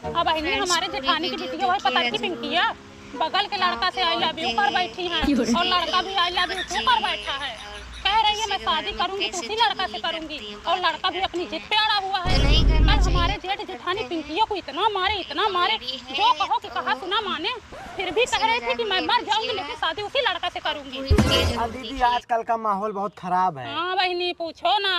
अब बहनी हमारे जेठानी की बिटिया वही पता की पिंकिया बगल के लड़का से आई लव यू कर बैठी है और लड़का भी आई लव यू कर बैठा है। कह रही है मैं शादी करूंगी तो उसी लड़का से करूंगी और लड़का भी अपनी जिद पे अड़ा हुआ है। कल हमारे जेठ जेठानी पिंकिया को इतना मारे जो कहो कि कहा सुना माने, फिर भी कह रहे थे कि मैं मर जाऊंगी लेकिन शादी उसी लड़का से करूंगी। दीदी आजकल का माहौल बहुत खराब है। हाँ बहनी पूछो ना,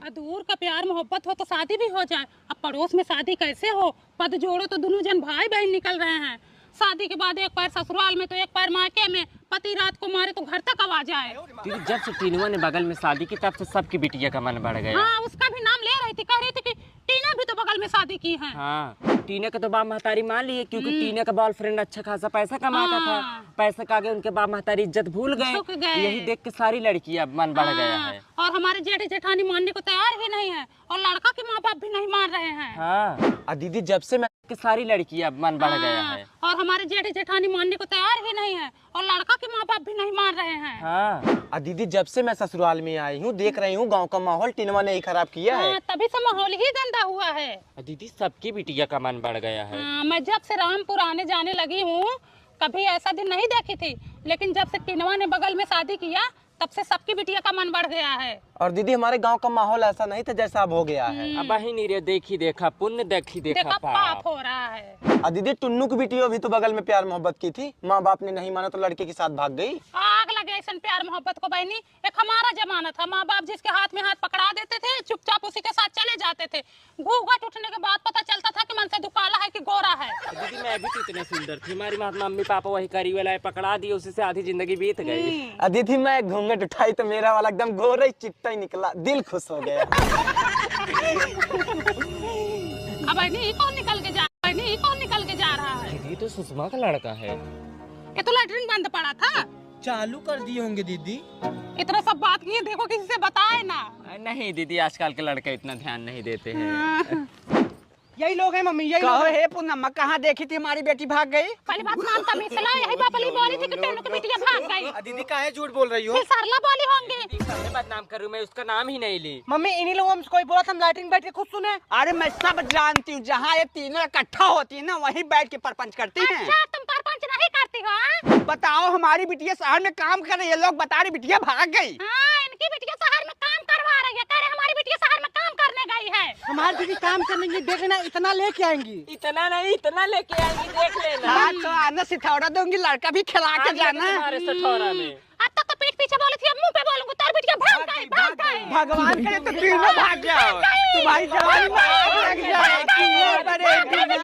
दूर का प्यार मोहब्बत हो तो शादी भी हो जाए, अब पड़ोस में शादी कैसे हो? पद जोड़ो तो दोनों जन भाई बहन निकल रहे हैं। शादी के बाद एक पैर ससुराल में तो एक पैर मायके में, पति रात को मारे तो घर तक अब आ जाए। दीदी जब से टीनुआ ने बगल में शादी की तब से सबकी बिटिया का मन बढ़ गया। हाँ उसका भी नाम ले रही थी, कह रही थी कि टीना भी तो बगल में शादी की है। हाँ टीना का तो बाप महतारी मान लिए क्योंकि टीना का बॉयफ्रेंड अच्छा खासा पैसा कमाता था, पैसा का आगे उनके बाप महतारी इज्जत भूल गए। यही देख के सारी लड़कियां मन बढ़ गया है। और हमारे जेठ जेठानी मानने को तैयार ही नहीं है और लड़का के माँ बाप भी नहीं मान रहे हैं। हाँ दीदी जब से मैं सारी लड़कियां मन बढ़ गया है। और हमारे जेठ जेठानी मानने को तैयार ही नहीं है और लड़का के माँ बाप भी नहीं मान रहे हैं। हाँ दीदी जब से मैं ससुराल में आई हूँ देख रही हूँ गांव का माहौल टीनवा ने ही खराब किया है। तभी से माहौल ही गंदा हुआ है। दीदी सबकी बिटिया का मन बढ़ गया है। मैं जब से रामपुर आने जाने लगी हूँ कभी ऐसा दिन नहीं देखी थी, लेकिन जब से टीनवा ने बगल में शादी किया तब से सबकी बिटिया का मन बढ़ गया है। और दीदी हमारे गांव का माहौल ऐसा नहीं था जैसा अब हो गया है। अब बहिनी रे देखी देखा पुण्य देखी देखा पाप हो रहा है। दीदी टुन्नू की बिटिया भी तो बगल में प्यार मोहब्बत की थी, माँ बाप ने नहीं माना तो लड़के के साथ भाग गई। आग लगे ऐसा प्यार मोहब्बत को बहनी, एक हमारा जमाना था, माँ बाप जिसके हाथ में हाथ पकड़ा देते थे चुपचाप उसी के साथ चले जाते थे। घूंघट उठने के बाद पता चलता था कि मन से दुकाला है कि गोरा है। दीदी मैं भी तो इतने सुंदर थी, हमारी मम्मी पापा वही करी वाला पकड़ा दिए, उसी से आधी जिंदगी बीत गई। दीदी मैं घूंघट उठाई तो मेरा वाला एकदम गोरा ही चिट्टा ही निकला, दिल खुश हो गया। अब कौन निकल के जा रहा है? ये तो सुषमा का लड़का है। ये तो लैट्रिन बंद पड़ा था, चालू कर दिए होंगे दीदी। इतना सब बात किए, देखो किसी से बताए ना। नहीं दीदी आजकल के लड़के इतना ध्यान नहीं देते हैं। यही लोग हैं मम्मी, यही लोग है। पूनम कहाँ देखी थी हमारी बेटी भाग गई? पहली बात नाम तमीज से ला, यही बापली बोली थी कि टेनू की बिटिया भाग गई। दीदी काहे झूठ बोल रही हो? फिर सरला बोली होंगी। बदनाम करूं मैं, उसका नाम ही नहीं ली। मम्मी इन्हीं लोगों में कोई बोला था हम लैट्रिन बैठ के खुद सुने। अरे मैं सब जानती हूँ, जहाँ ये तीनों इकट्ठा होती है ना वहीं बैठ के परपंच करती हैं। अच्छा तुम परपंच नहीं करती हो? बताओ हमारी बिटिया शहर में काम कर रही है, लोग बता रही बिटिया भाग गई। इनकी बिटिया शहर में काम करवा रही है, कह रहे हमारी बिटिया शहर में काम करने गई है। हमारी दीदी काम करने की देखना इतना लेके आएंगी। इतना नहीं इतना लेके आएंगी, देख लेना। हाँ तो आना सिथौड़ा दूंगी, लड़का भी खिला के जाना। हमारे सठौरा में अब तक तो पीठ पीछे बोली थी, अब मुंह पे बोलूंगी तार बिटिया भाग गई। भगवान करे तो तीनों भाग जाओ, तुम्हारी जवानी में आग लग जाए।